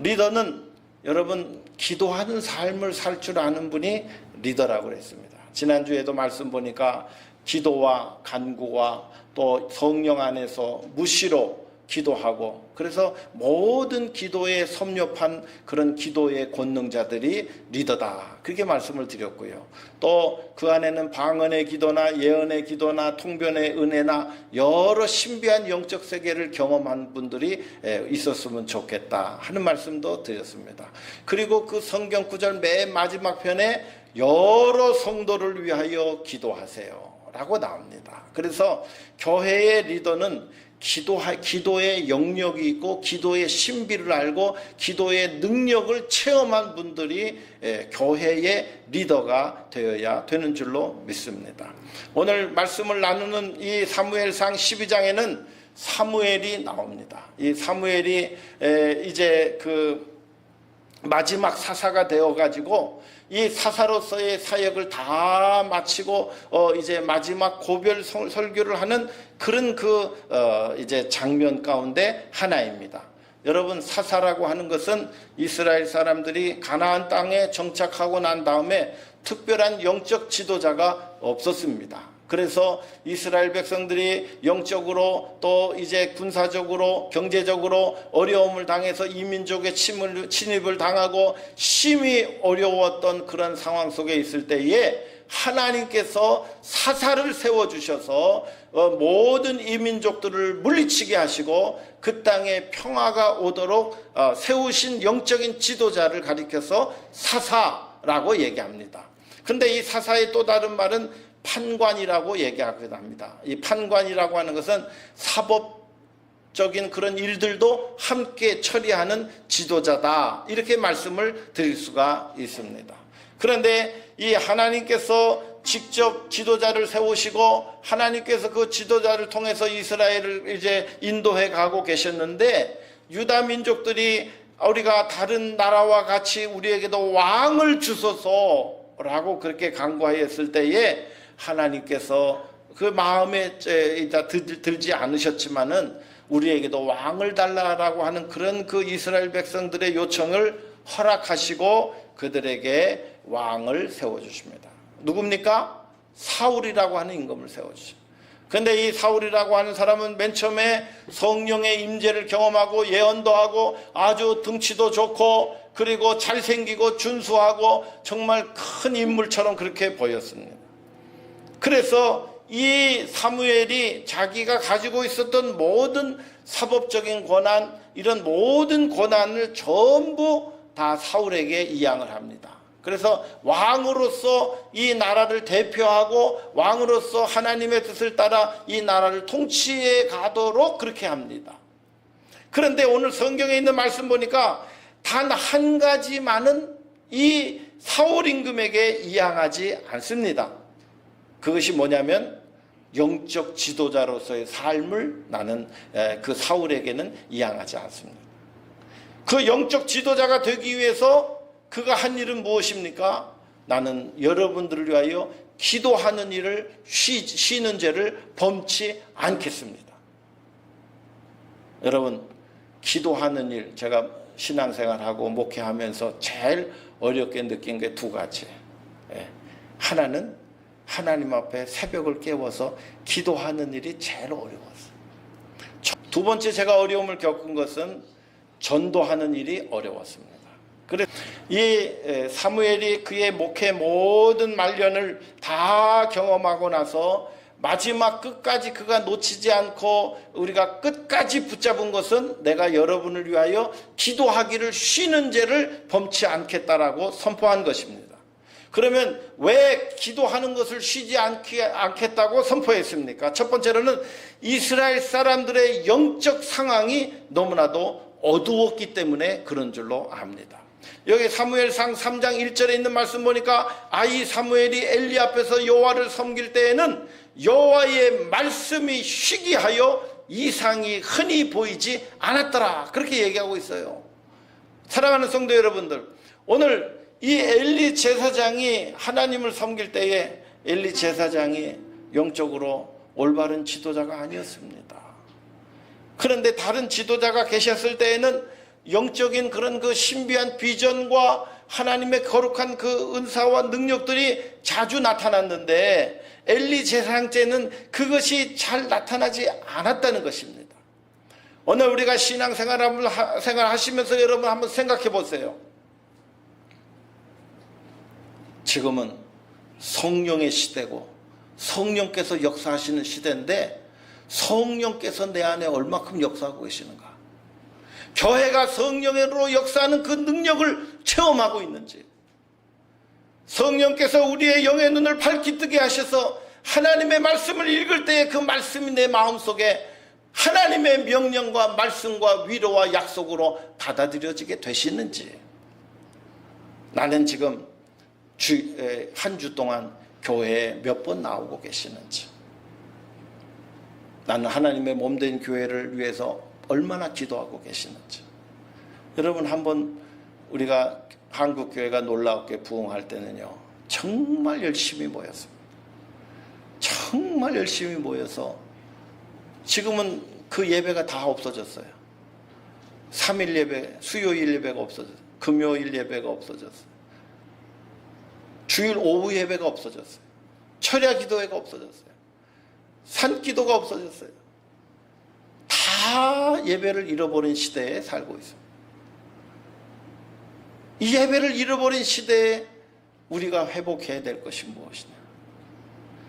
리더는 여러분 기도하는 삶을 살 줄 아는 분이 리더라고 그랬습니다. 지난주에도 말씀 보니까 기도와 간구와 또 성령 안에서 무시로 기도하고, 그래서 모든 기도에 섭렵한 그런 기도의 권능자들이 리더다, 그렇게 말씀을 드렸고요. 또 그 안에는 방언의 기도나 예언의 기도나 통변의 은혜나 여러 신비한 영적 세계를 경험한 분들이 있었으면 좋겠다 하는 말씀도 드렸습니다. 그리고 그 성경 구절 맨 마지막 편에 여러 성도를 위하여 기도하세요 라고 나옵니다. 그래서 교회의 리더는 기도의 영역이 있고 기도의 신비를 알고 기도의 능력을 체험한 분들이 교회의 리더가 되어야 되는 줄로 믿습니다. 오늘 말씀을 나누는 이 사무엘상 12장에는 사무엘이 나옵니다. 이 사무엘이 이제 그 마지막 사사가 되어가지고 이 사사로서의 사역을 다 마치고 이제 마지막 고별 설교를 하는 그런 이제 장면 가운데 하나입니다. 여러분, 사사라고 하는 것은 이스라엘 사람들이 가나안 땅에 정착하고 난 다음에 특별한 영적 지도자가 없었습니다. 그래서 이스라엘 백성들이 영적으로 또 이제 군사적으로 경제적으로 어려움을 당해서 이민족의 침입을 당하고 심히 어려웠던 그런 상황 속에 있을 때에 하나님께서 사사를 세워주셔서 모든 이민족들을 물리치게 하시고 그 땅에 평화가 오도록 세우신 영적인 지도자를 가리켜서 사사라고 얘기합니다. 근데 이 사사의 또 다른 말은 판관이라고 얘기하기도 합니다. 이 판관이라고 하는 것은 사법적인 그런 일들도 함께 처리하는 지도자다, 이렇게 말씀을 드릴 수가 있습니다. 그런데 이 하나님께서 직접 지도자를 세우시고 하나님께서 그 지도자를 통해서 이스라엘을 이제 인도해 가고 계셨는데, 유다 민족들이 우리가 다른 나라와 같이 우리에게도 왕을 주소서라고 그렇게 간구하였을 때에 하나님께서 그 마음에 들지 않으셨지만은 우리에게도 왕을 달라라고 하는 그런 그 이스라엘 백성들의 요청을 허락하시고 그들에게 왕을 세워주십니다. 누굽니까? 사울이라고 하는 임금을 세워주십니다. 그런데 이 사울이라고 하는 사람은 맨 처음에 성령의 임재를 경험하고 예언도 하고 아주 등치도 좋고 그리고 잘생기고 준수하고 정말 큰 인물처럼 그렇게 보였습니다. 그래서 이 사무엘이 자기가 가지고 있었던 모든 사법적인 권한, 이런 모든 권한을 전부 다 사울에게 이양을 합니다. 그래서 왕으로서 이 나라를 대표하고 왕으로서 하나님의 뜻을 따라 이 나라를 통치해 가도록 그렇게 합니다. 그런데 오늘 성경에 있는 말씀 보니까 단 한 가지만은 이 사울 임금에게 이양하지 않습니다. 그것이 뭐냐면 영적 지도자로서의 삶을 나는 그 사울에게는 이양하지 않습니다. 그 영적 지도자가 되기 위해서 그가 한 일은 무엇입니까? 나는 여러분들을 위하여 기도하는 일을 쉬는 죄를 범치 않겠습니다. 여러분, 기도하는 일, 제가 신앙생활하고 목회하면서 제일 어렵게 느낀 게 두 가지. 하나는 하나님 앞에 새벽을 깨워서 기도하는 일이 제일 어려웠어요. 두 번째 제가 어려움을 겪은 것은 전도하는 일이 어려웠습니다. 그래서 이 사무엘이 그의 목회 모든 말년을 다 경험하고 나서 마지막 끝까지 그가 놓치지 않고 우리가 끝까지 붙잡은 것은 내가 여러분을 위하여 기도하기를 쉬는 죄를 범치 않겠다라고 선포한 것입니다. 그러면 왜 기도하는 것을 쉬지 않겠다고 선포했습니까? 첫 번째로는 이스라엘 사람들의 영적 상황이 너무나도 어두웠기 때문에 그런 줄로 압니다. 여기 사무엘상 3장 1절에 있는 말씀 보니까 아이 사무엘이 엘리 앞에서 여호와를 섬길 때에는 여호와의 말씀이 희귀하여 이상이 흔히 보이지 않았더라, 그렇게 얘기하고 있어요. 사랑하는 성도 여러분들, 오늘 이 엘리 제사장이 하나님을 섬길 때에 엘리 제사장이 영적으로 올바른 지도자가 아니었습니다. 그런데 다른 지도자가 계셨을 때에는 영적인 그런 그 신비한 비전과 하나님의 거룩한 그 은사와 능력들이 자주 나타났는데 엘리 제사장 때는 그것이 잘 나타나지 않았다는 것입니다. 오늘 우리가 신앙생활을 하시면서 여러분 한번 생각해 보세요. 지금은 성령의 시대고 성령께서 역사하시는 시대인데 성령께서 내 안에 얼마큼 역사하고 계시는가? 교회가 성령으로 역사하는 그 능력을 체험하고 있는지, 성령께서 우리의 영의 눈을 밝히 뜨게 하셔서 하나님의 말씀을 읽을 때에 그 말씀이 내 마음속에 하나님의 명령과 말씀과 위로와 약속으로 받아들여지게 되시는지, 나는 지금 한 주 동안 교회에 몇 번 나오고 계시는지, 나는 하나님의 몸된 교회를 위해서 얼마나 기도하고 계시는지. 여러분, 한번 우리가 한국교회가 놀랍게 부흥할 때는요, 정말 열심히 모였습니다. 정말 열심히 모여서 지금은 그 예배가 다 없어졌어요. 3일 예배, 수요일 예배가 없어졌어요. 금요일 예배가 없어졌어요. 주일 오후 예배가 없어졌어요. 철야 기도회가 없어졌어요. 산기도가 없어졌어요. 다 예배를 잃어버린 시대에 살고 있습니다. 이 예배를 잃어버린 시대에 우리가 회복해야 될 것이 무엇이냐?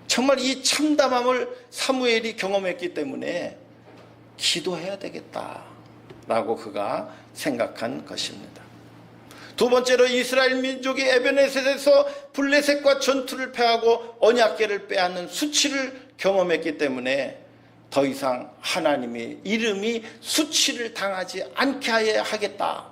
정말 이 참담함을 사무엘이 경험했기 때문에 기도해야 되겠다라고 그가 생각한 것입니다. 두 번째로 이스라엘 민족이 에베네셀에서 블레셋과 전투를 패하고 언약궤를 빼앗는 수치를 경험했기 때문에 더 이상 하나님의 이름이 수치를 당하지 않게 하겠다라고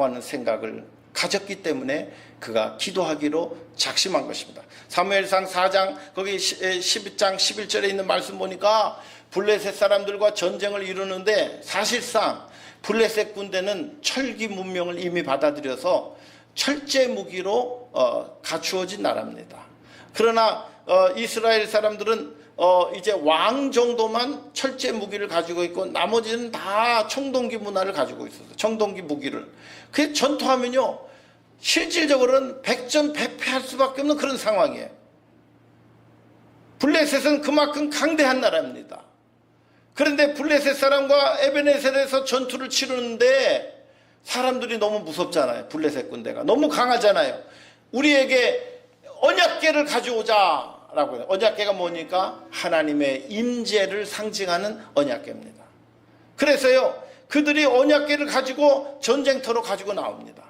하는 생각을 가졌기 때문에 그가 기도하기로 작심한 것입니다. 사무엘상 4장 거기 12장 11절에 있는 말씀 보니까 블레셋 사람들과 전쟁을 이루는데 사실상 블레셋 군대는 철기 문명을 이미 받아들여서 철제 무기로 갖추어진 나라입니다. 그러나 이스라엘 사람들은 이제 왕 정도만 철제 무기를 가지고 있고 나머지는 다 청동기 문화를 가지고 있었어요. 청동기 무기를. 그 전투하면요, 실질적으로는 백전백패할 수밖에 없는 그런 상황이에요. 블레셋은 그만큼 강대한 나라입니다. 그런데 블레셋 사람과 에베네셀에서 전투를 치르는데 사람들이 너무 무섭잖아요. 블레셋 군대가 너무 강하잖아요. 우리에게 언약궤를 가져오자라고 해요. 언약궤가 뭐니까 하나님의 임재를 상징하는 언약궤입니다. 그래서요, 그들이 언약궤를 가지고 전쟁터로 가지고 나옵니다.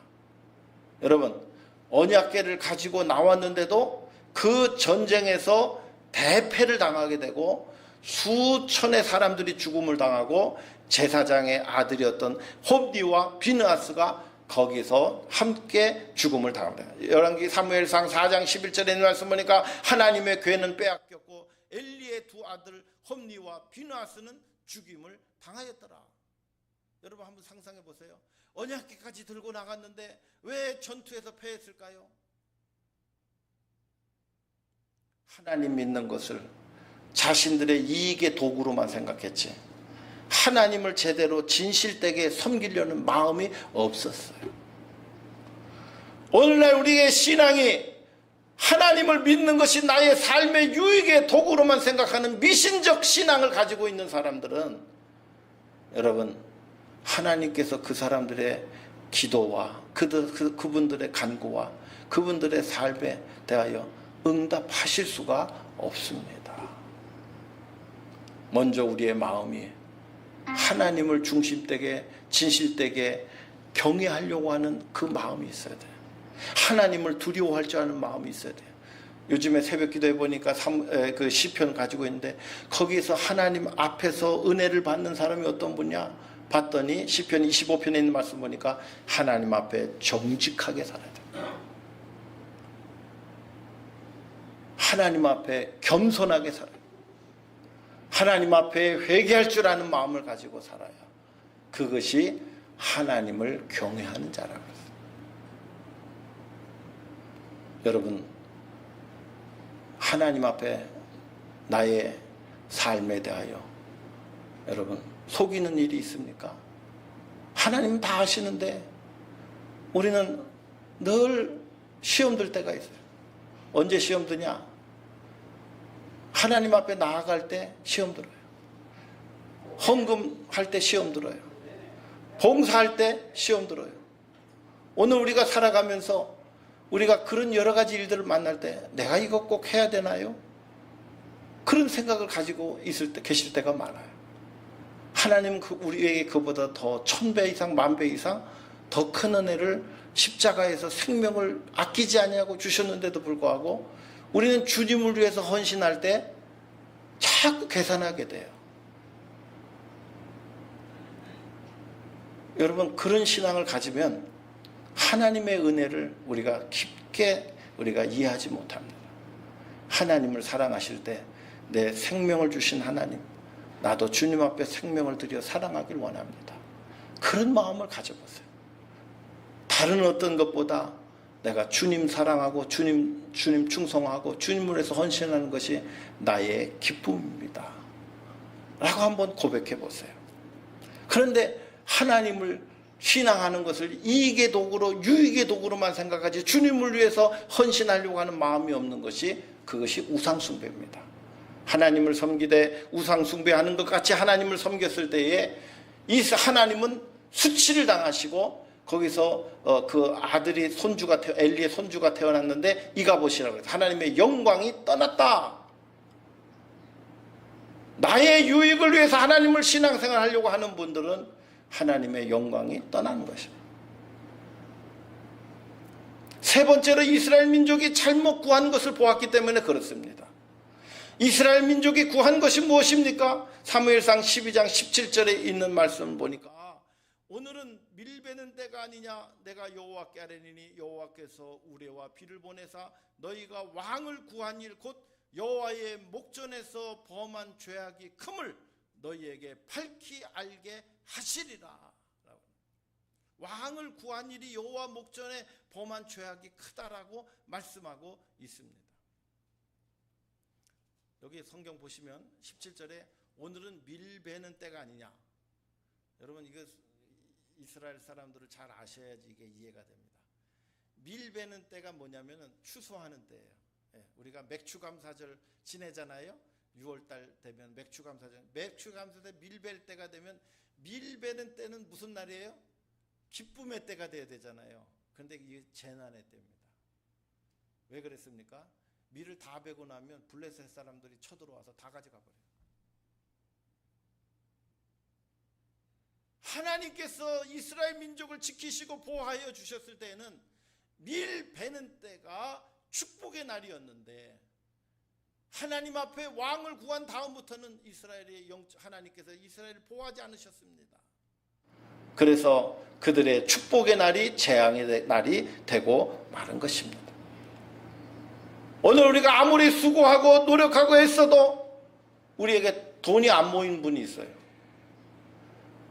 여러분, 언약궤를 가지고 나왔는데도 그 전쟁에서 대패를 당하게 되고 수천의 사람들이 죽음을 당하고 제사장의 아들이었던 홉니와 비느하스가 거기서 함께 죽음을 당합니다. 열왕기 사무엘상 4장 11절에 있는 말씀 보니까 하나님의 궤는 빼앗겼고 엘리의 두 아들 홉니와 비느하스는 죽임을 당하였더라. 여러분 한번 상상해 보세요. 언약궤까지 들고 나갔는데 왜 전투에서 패했을까요? 하나님 믿는 것을 자신들의 이익의 도구로만 생각했지 하나님을 제대로 진실되게 섬기려는 마음이 없었어요. 오늘날 우리의 신앙이 하나님을 믿는 것이 나의 삶의 유익의 도구로만 생각하는 미신적 신앙을 가지고 있는 사람들은, 여러분, 하나님께서 그 사람들의 기도와 그분들의 간구와 그분들의 삶에 대하여 응답하실 수가 없습니다. 먼저 우리의 마음이 하나님을 중심되게 진실되게 경외하려고 하는 그 마음이 있어야 돼요. 하나님을 두려워할 줄 아는 마음이 있어야 돼요. 요즘에 새벽 기도해 보니까 그 시편 가지고 있는데 거기에서 하나님 앞에서 은혜를 받는 사람이 어떤 분이냐 봤더니 시편 25편에 있는 말씀 보니까 하나님 앞에 정직하게 살아야 돼요. 하나님 앞에 겸손하게 살아요. 하나님 앞에 회개할 줄 아는 마음을 가지고 살아요. 그것이 하나님을 경외하는 자라고 했어요. 여러분, 하나님 앞에 나의 삶에 대하여 여러분 속이는 일이 있습니까? 하나님은 다 아시는데 우리는 늘 시험 들 때가 있어요. 언제 시험 드냐? 하나님 앞에 나아갈 때 시험 들어요. 헌금할 때 시험 들어요. 봉사할 때 시험 들어요. 오늘 우리가 살아가면서 우리가 그런 여러 가지 일들을 만날 때 내가 이거 꼭 해야 되나요? 그런 생각을 가지고 계실 때가 많아요. 하나님은 우리에게 그보다 더 1000배 이상, 10,000배 이상 더 큰 은혜를 십자가에서 생명을 아끼지 아니하고 주셨는데도 불구하고 우리는 주님을 위해서 헌신할 때 자꾸 계산하게 돼요. 여러분, 그런 신앙을 가지면 하나님의 은혜를 우리가 깊게 이해하지 못합니다. 하나님을 사랑하실 때 내 생명을 주신 하나님, 나도 주님 앞에 생명을 드려 사랑하길 원합니다. 그런 마음을 가져보세요. 다른 어떤 것보다 내가 주님 사랑하고 주님 충성하고 주님을 위해서 헌신하는 것이 나의 기쁨입니다. 라고 한번 고백해 보세요. 그런데 하나님을 신앙하는 것을 이익의 도구로, 유익의 도구로만 생각하지 주님을 위해서 헌신하려고 하는 마음이 없는 것이, 그것이 우상숭배입니다. 하나님을 섬기되 우상숭배하는 것 같이 하나님을 섬겼을 때에 이 하나님은 수치를 당하시고 거기서 그 아들이 엘리의 손주가 태어났는데 이가봇이라고 해서 하나님의 영광이 떠났다. 나의 유익을 위해서 하나님을 신앙생활 하려고 하는 분들은 하나님의 영광이 떠나는 것입니다. 세 번째로 이스라엘 민족이 잘못 구한 것을 보았기 때문에 그렇습니다. 이스라엘 민족이 구한 것이 무엇입니까? 사무엘상 12장 17절에 있는 말씀을 보니까 오늘은 밀베는 때가 아니냐, 내가 여호와께 아뢰니니 여호와께서 우레와 비를 보내사 너희가 왕을 구한 일 곧 여호와의 목전에서 범한 죄악이 큼을 너희에게 밝히 알게 하시리라. 왕을 구한 일이 여호와 목전에 범한 죄악이 크다라고 말씀하고 있습니다. 여기 성경 보시면 17절에 오늘은 밀베는 때가 아니냐. 여러분, 이거 이스라엘 사람들을 잘 아셔야지 이게 이해가 됩니다. 밀베는 때가 뭐냐면은 추수하는 때예요. 우리가 맥추감사절 지내잖아요. 6월달 되면 맥추감사절. 맥추감사절 밀벨 때가 되면, 밀베는 때는 무슨 날이에요? 기쁨의 때가 돼야 되잖아요. 그런데 이게 재난의 때입니다. 왜 그랬습니까? 밀을 다 베고 나면 블레셋 사람들이 쳐들어와서 다 가져가 버려요. 하나님께서 이스라엘 민족을 지키시고 보호하여 주셨을 때에는 밀 베는 때가 축복의 날이었는데, 하나님 앞에 왕을 구한 다음부터는 하나님께서 이스라엘을 보호하지 않으셨습니다. 그래서 그들의 축복의 날이 재앙의 날이 되고 마른 것입니다. 오늘 우리가 아무리 수고하고 노력하고 했어도 우리에게 돈이 안 모이는 분이 있어요.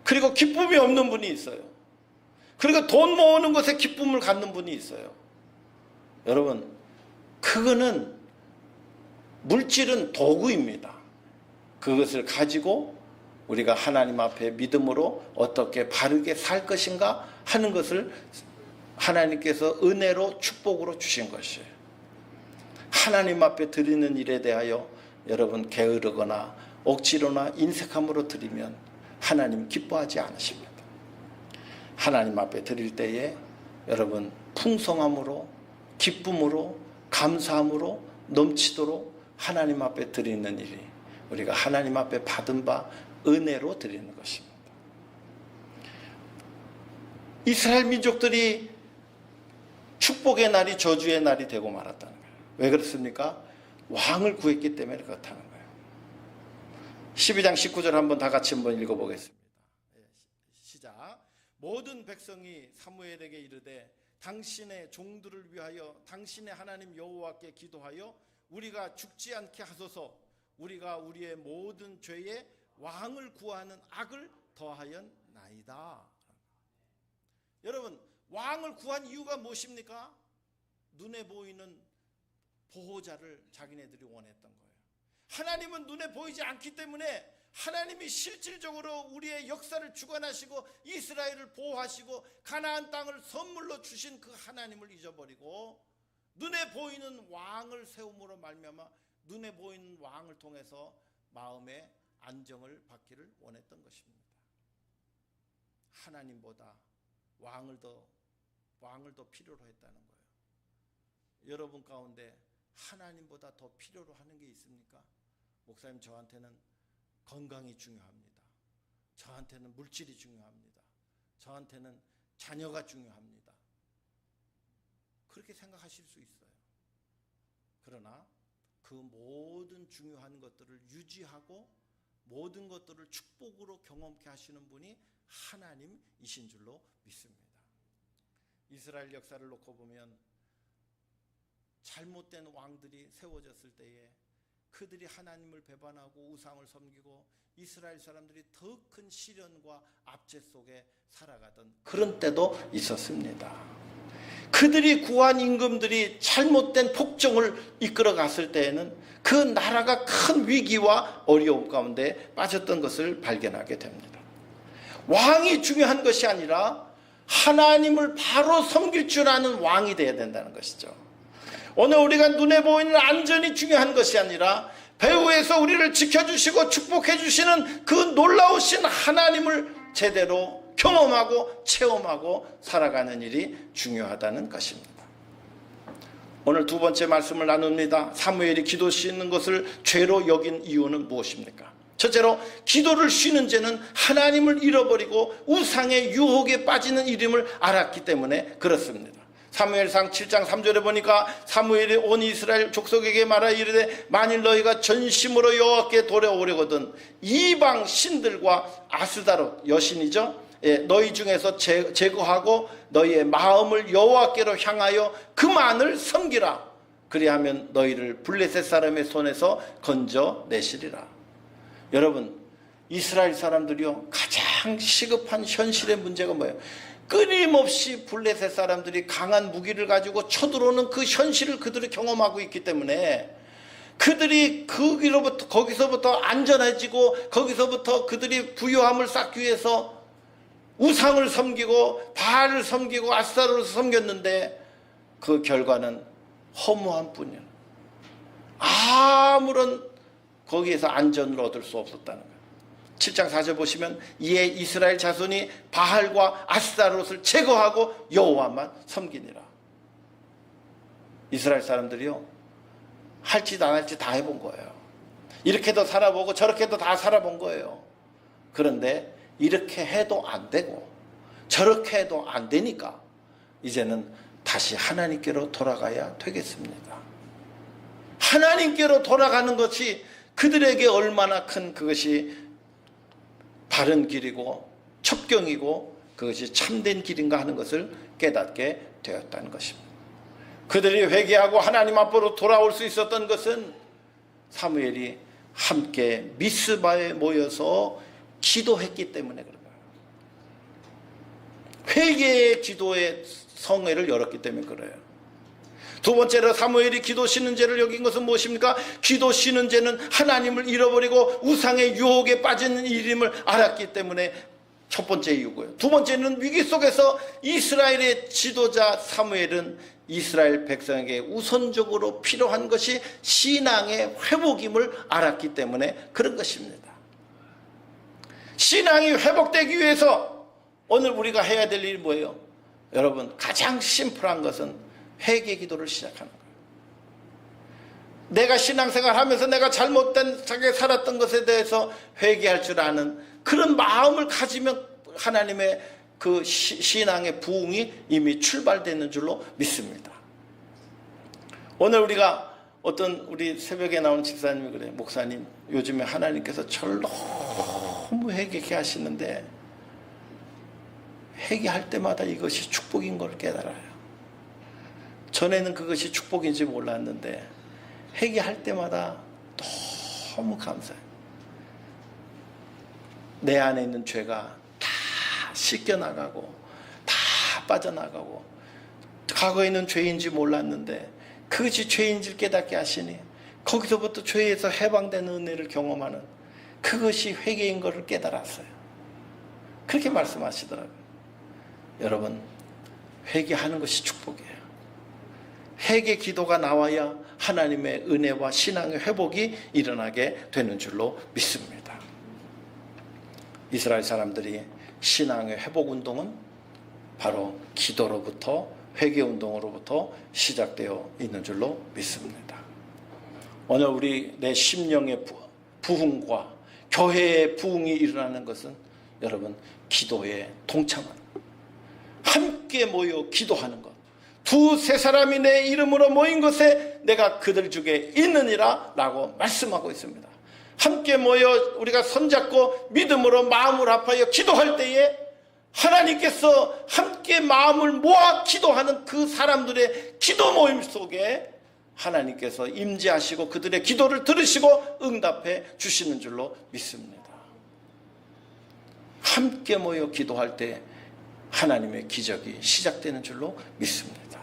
그리고 기쁨이 없는 분이 있어요. 그리고 돈 모으는 것에 기쁨을 갖는 분이 있어요. 여러분, 그거는 물질은 도구입니다. 그것을 가지고 우리가 하나님 앞에 믿음으로 어떻게 바르게 살 것인가 하는 것을 하나님께서 은혜로 축복으로 주신 것이에요. 하나님 앞에 드리는 일에 대하여 여러분 게으르거나 억지로나 인색함으로 드리면 하나님 기뻐하지 않으십니다. 하나님 앞에 드릴 때에 여러분 풍성함으로, 기쁨으로, 감사함으로 넘치도록 하나님 앞에 드리는 일이 우리가 하나님 앞에 받은 바 은혜로 드리는 것입니다. 이스라엘 민족들이 축복의 날이 저주의 날이 되고 말았다는 거예요. 왜 그렇습니까? 왕을 구했기 때문에 그렇다는 거예요. 12장 19절 한번 다 같이 한번 읽어보겠습니다. 시작. 모든 백성이 사무엘에게 이르되 당신의 종들을 위하여 당신의 하나님 여호와께 기도하여 우리가 죽지 않게 하소서. 우리가 우리의 모든 죄에 왕을 구하는 악을 더하였나이다. 여러분, 왕을 구한 이유가 무엇입니까? 눈에 보이는 보호자를 자기네들이 원했던 거예요. 하나님은 눈에 보이지 않기 때문에 하나님이 실질적으로 우리의 역사를 주관하시고 이스라엘을 보호하시고 가나안 땅을 선물로 주신 그 하나님을 잊어버리고 눈에 보이는 왕을 세움으로 말미암아 눈에 보이는 왕을 통해서 마음의 안정을 받기를 원했던 것입니다. 하나님보다 왕을 더 필요로 했다는 거예요. 여러분 가운데 하나님보다 더 필요로 하는 게 있습니까? 목사님, 저한테는 건강이 중요합니다. 저한테는 물질이 중요합니다. 저한테는 자녀가 중요합니다. 그렇게 생각하실 수 있어요. 그러나 그 모든 중요한 것들을 유지하고 모든 것들을 축복으로 경험케 하시는 분이 하나님이신 줄로 믿습니다. 이스라엘 역사를 놓고 보면 잘못된 왕들이 세워졌을 때에 그들이 하나님을 배반하고 우상을 섬기고 이스라엘 사람들이 더 큰 시련과 압제 속에 살아가던 그런 때도 있었습니다. 그들이 구한 임금들이 잘못된 폭정을 이끌어 갔을 때에는 그 나라가 큰 위기와 어려움 가운데 빠졌던 것을 발견하게 됩니다. 왕이 중요한 것이 아니라 하나님을 바로 섬길 줄 아는 왕이 되어야 된다는 것이죠. 오늘 우리가 눈에 보이는 안전이 중요한 것이 아니라 배후에서 우리를 지켜주시고 축복해 주시는 그 놀라우신 하나님을 제대로 경험하고 체험하고 살아가는 일이 중요하다는 것입니다. 오늘 두 번째 말씀을 나눕니다. 사무엘이 기도 쉬는 것을 죄로 여긴 이유는 무엇입니까? 첫째로 기도를 쉬는 죄는 하나님을 잃어버리고 우상의 유혹에 빠지는 일임을 알았기 때문에 그렇습니다. 사무엘상 7장 3절에 보니까 사무엘이 온 이스라엘 족속에게 말하여 이르되 만일 너희가 전심으로 여호와께 돌아오려거든 이방 신들과 아스다롯 여신이죠, 너희 중에서 제거하고 너희의 마음을 여호와께로 향하여 그만을 섬기라. 그리하면 너희를 블레셋 사람의 손에서 건져내시리라. 여러분, 이스라엘 사람들이요, 가장 시급한 현실의 문제가 뭐예요? 끊임없이 블레셋 사람들이 강한 무기를 가지고 쳐들어오는 그 현실을 그들이 경험하고 있기 때문에 그들이 거기서부터 안전해지고 거기서부터 그들이 부유함을 쌓기 위해서 우상을 섬기고 바알을 섬기고 아스타롯을 섬겼는데 그 결과는 허무한 뿐이에요. 아무런 거기에서 안전을 얻을 수 없었다는 거예요. 7장 4절 보시면 이에 이스라엘 자손이 바알과 아스타롯을 제거하고 여호와만 섬기니라. 이스라엘 사람들이요, 할 짓 안 할 짓 다 해본 거예요. 이렇게도 살아보고 저렇게도 다 살아본 거예요. 그런데 이렇게 해도 안 되고 저렇게 해도 안 되니까 이제는 다시 하나님께로 돌아가야 되겠습니다. 하나님께로 돌아가는 것이 그들에게 얼마나 큰 그것이 바른 길이고 첩경이고 그것이 참된 길인가 하는 것을 깨닫게 되었다는 것입니다. 그들이 회개하고 하나님 앞으로 돌아올 수 있었던 것은 사무엘이 함께 미스바에 모여서 기도했기 때문에 그런 거예요. 회개의 기도의 성회를 열었기 때문에 그래요. 두 번째로 사무엘이 기도 쉬는 죄를 여긴 것은 무엇입니까? 기도 쉬는 죄는 하나님을 잃어버리고 우상의 유혹에 빠지는 일임을 알았기 때문에 첫 번째 이유고요. 두 번째는 위기 속에서 이스라엘의 지도자 사무엘은 이스라엘 백성에게 우선적으로 필요한 것이 신앙의 회복임을 알았기 때문에 그런 것입니다. 신앙이 회복되기 위해서 오늘 우리가 해야 될 일이 뭐예요? 여러분, 가장 심플한 것은 회개 기도를 시작하는 거예요. 내가 신앙생활 하면서 내가 잘못된 살았던 것에 대해서 회개할 줄 아는 그런 마음을 가지면 하나님의 그 신앙의 부흥이 이미 출발되는 줄로 믿습니다. 오늘 우리가 어떤 우리 새벽에 나온 집사님이 그래요. 목사님, 요즘에 하나님께서 저를 너무 회개케 하시는데 회개할 때마다 이것이 축복인 걸 깨달아요. 전에는 그것이 축복인지 몰랐는데 회개할 때마다 너무 감사해요. 내 안에 있는 죄가 다 씻겨나가고 다 빠져나가고 과거에 있는 죄인지 몰랐는데 그것이 죄인지를 깨닫게 하시니 거기서부터 죄에서 해방되는 은혜를 경험하는 그것이 회개인 것을 깨달았어요. 그렇게 말씀하시더라고요. 여러분, 회개하는 것이 축복이에요. 회개 기도가 나와야 하나님의 은혜와 신앙의 회복이 일어나게 되는 줄로 믿습니다. 이스라엘 사람들이 신앙의 회복 운동은 바로 기도로부터, 회개 운동으로부터 시작되어 있는 줄로 믿습니다. 오늘 우리 내 심령의 부흥과 교회의 부흥이 일어나는 것은 여러분, 기도에 동참하는 것, 함께 모여 기도하는 것. 두세 사람이 내 이름으로 모인 곳에 내가 그들 중에 있느니라 라고 말씀하고 있습니다. 함께 모여 우리가 손잡고 믿음으로 마음을 합하여 기도할 때에 하나님께서 함께 마음을 모아 기도하는 그 사람들의 기도 모임 속에 하나님께서 임재하시고 그들의 기도를 들으시고 응답해 주시는 줄로 믿습니다. 함께 모여 기도할 때 하나님의 기적이 시작되는 줄로 믿습니다.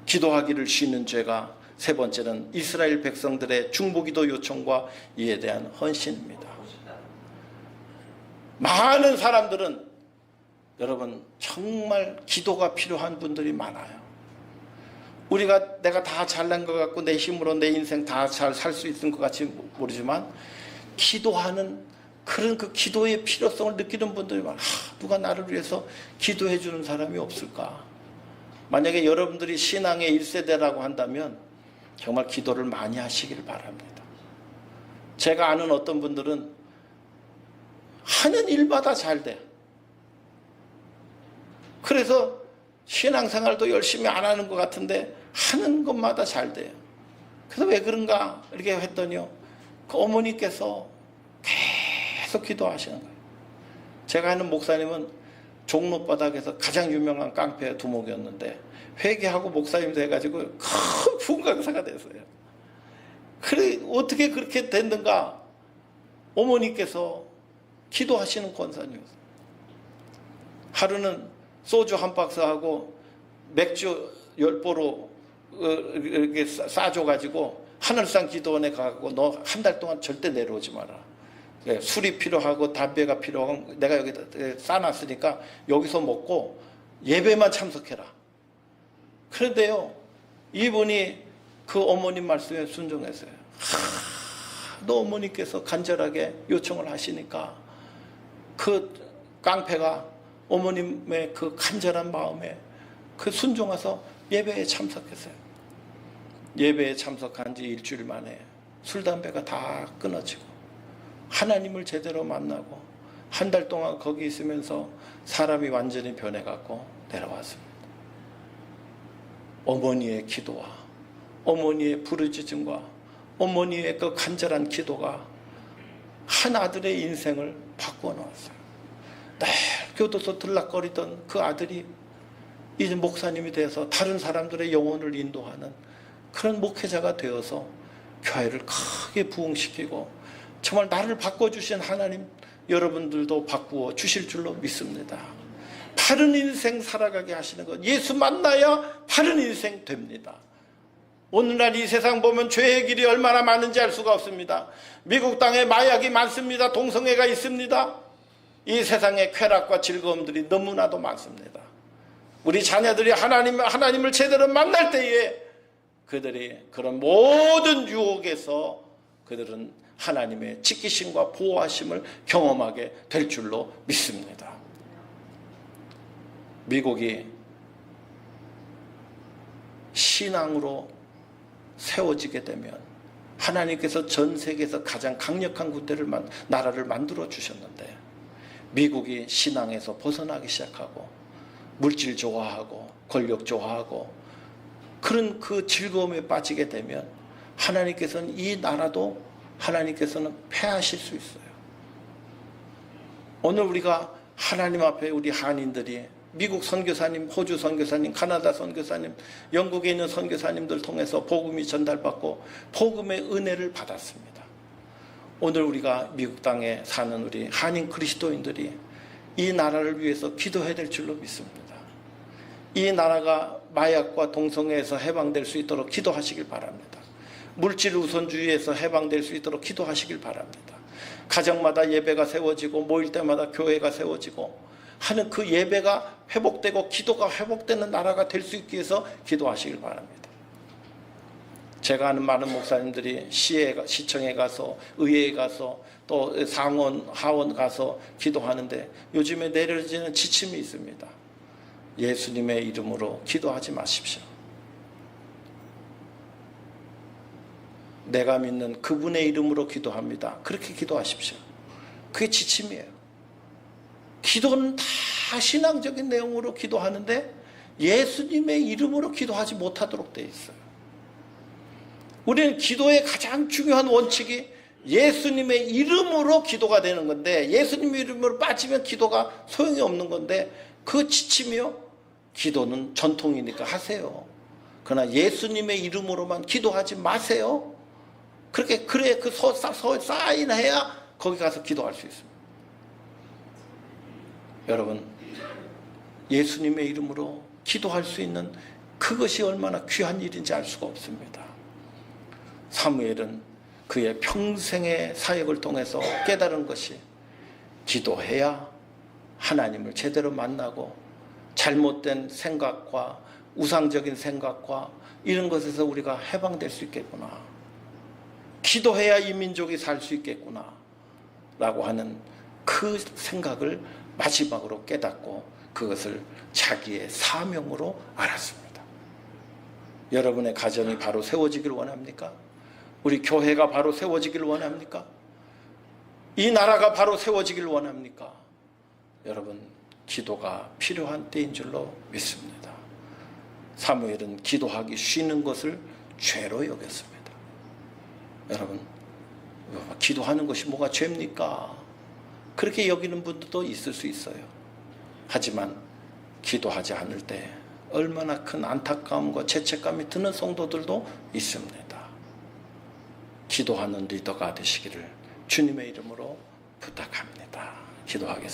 기도하기를 쉬는 죄가 세 번째는 이스라엘 백성들의 중보기도 요청과 이에 대한 헌신입니다. 많은 사람들은 여러분 정말 기도가 필요한 분들이 많아요. 내가 다 잘난 것 같고 내 힘으로 내 인생 다 잘 살 수 있는 것 같이 모르지만 기도하는 그런 그 기도의 필요성을 느끼는 분들이 많아요. 누가 나를 위해서 기도해 주는 사람이 없을까? 만약에 여러분들이 신앙의 1세대라고 한다면 정말 기도를 많이 하시길 바랍니다. 제가 아는 어떤 분들은 하는 일마다 잘 돼. 그래서 신앙생활도 열심히 안 하는 것 같은데 하는 것마다 잘 돼요. 그래서 왜 그런가 이렇게 했더니요, 그 어머니께서 계속 기도하시는 거예요. 제가 아는 목사님은 종로바닥에서 가장 유명한 깡패 두목이었는데 회개하고 목사님도 해가지고 큰 분강사가 됐어요. 그래 어떻게 그렇게 됐는가? 어머니께서 기도하시는 권사님이었어요. 하루는 소주 한 박스하고 맥주 10보로 이렇게 싸줘가지고 하늘산 기도원에 가고 너 한 달 동안 절대 내려오지 마라. 술이 필요하고 담배가 필요하고 내가 여기다 싸놨으니까 여기서 먹고 예배만 참석해라. 그런데요, 이분이 그 어머님 말씀에 순종했어요. 너 어머니께서 간절하게 요청을 하시니까 그 깡패가 어머님의 그 간절한 마음에 그 순종해서 예배에 참석했어요. 예배에 참석한 지 일주일 만에 술, 담배가 다 끊어지고 하나님을 제대로 만나고 한 달 동안 거기 있으면서 사람이 완전히 변해갖고 내려왔습니다. 어머니의 기도와 어머니의 부르짖음과 어머니의 그 간절한 기도가 한 아들의 인생을 바꾸어 놓았어요. 늘 교도소 들락거리던 그 아들이 이제 목사님이 돼서 다른 사람들의 영혼을 인도하는 그런 목회자가 되어서 교회를 크게 부흥시키고 정말 나를 바꿔주신 하나님, 여러분들도 바꾸어 주실 줄로 믿습니다. 바른 인생 살아가게 하시는 것, 예수 만나야 바른 인생 됩니다. 오늘날 이 세상 보면 죄의 길이 얼마나 많은지 알 수가 없습니다. 미국 땅에 마약이 많습니다. 동성애가 있습니다. 이 세상의 쾌락과 즐거움들이 너무나도 많습니다. 우리 자녀들이 하나님을 제대로 만날 때에 그들이 그런 모든 유혹에서 그들은 하나님의 지키심과 보호하심을 경험하게 될 줄로 믿습니다. 미국이 신앙으로 세워지게 되면 하나님께서 전 세계에서 가장 강력한 군대를 나라를 만들어 주셨는데 미국이 신앙에서 벗어나기 시작하고 물질 좋아하고 권력 좋아하고 그런 그 즐거움에 빠지게 되면 하나님께서는 이 나라도 하나님께서는 패하실 수 있어요. 오늘 우리가 하나님 앞에 우리 한인들이 미국 선교사님, 호주 선교사님, 카나다 선교사님, 영국에 있는 선교사님들 통해서 복음이 전달받고 복음의 은혜를 받았습니다. 오늘 우리가 미국 땅에 사는 우리 한인 그리스도인들이 이 나라를 위해서 기도해야 될 줄로 믿습니다. 이 나라가 마약과 동성애에서 해방될 수 있도록 기도하시길 바랍니다. 물질 우선주의에서 해방될 수 있도록 기도하시길 바랍니다. 가정마다 예배가 세워지고 모일 때마다 교회가 세워지고 하는 그 예배가 회복되고 기도가 회복되는 나라가 될 수 있기 위해서 기도하시길 바랍니다. 제가 아는 많은 목사님들이 시청에 가서 의회에 가서 또 상원 하원 가서 기도하는데 요즘에 내려지는 지침이 있습니다. 예수님의 이름으로 기도하지 마십시오. 내가 믿는 그분의 이름으로 기도합니다. 그렇게 기도하십시오. 그게 지침이에요. 기도는 다 신앙적인 내용으로 기도하는데 예수님의 이름으로 기도하지 못하도록 되어 있어요. 우리는 기도의 가장 중요한 원칙이 예수님의 이름으로 기도가 되는 건데 예수님의 이름으로 빠지면 기도가 소용이 없는 건데 그 지침이요. 기도는 전통이니까 하세요. 그러나 예수님의 이름으로만 기도하지 마세요. 그렇게 그래 그 사인해야 거기 가서 기도할 수 있습니다. 여러분 예수님의 이름으로 기도할 수 있는 그것이 얼마나 귀한 일인지 알 수가 없습니다. 사무엘은 그의 평생의 사역을 통해서 깨달은 것이 기도해야 하나님을 제대로 만나고 잘못된 생각과 우상적인 생각과 이런 것에서 우리가 해방될 수 있겠구나. 기도해야 이 민족이 살 수 있겠구나 라고 하는 그 생각을 마지막으로 깨닫고 그것을 자기의 사명으로 알았습니다. 여러분의 가정이 바로 세워지길 원합니까? 우리 교회가 바로 세워지길 원합니까? 이 나라가 바로 세워지길 원합니까? 여러분 기도가 필요한 때인 줄로 믿습니다. 사무엘은 기도하기 쉬는 것을 죄로 여겼습니다. 여러분 기도하는 것이 뭐가 죄입니까? 그렇게 여기는 분들도 있을 수 있어요. 하지만 기도하지 않을 때 얼마나 큰 안타까움과 죄책감이 드는 성도들도 있습니다. 기도하는 리더가 되시기를 주님의 이름으로 부탁합니다. 기도하겠습니다.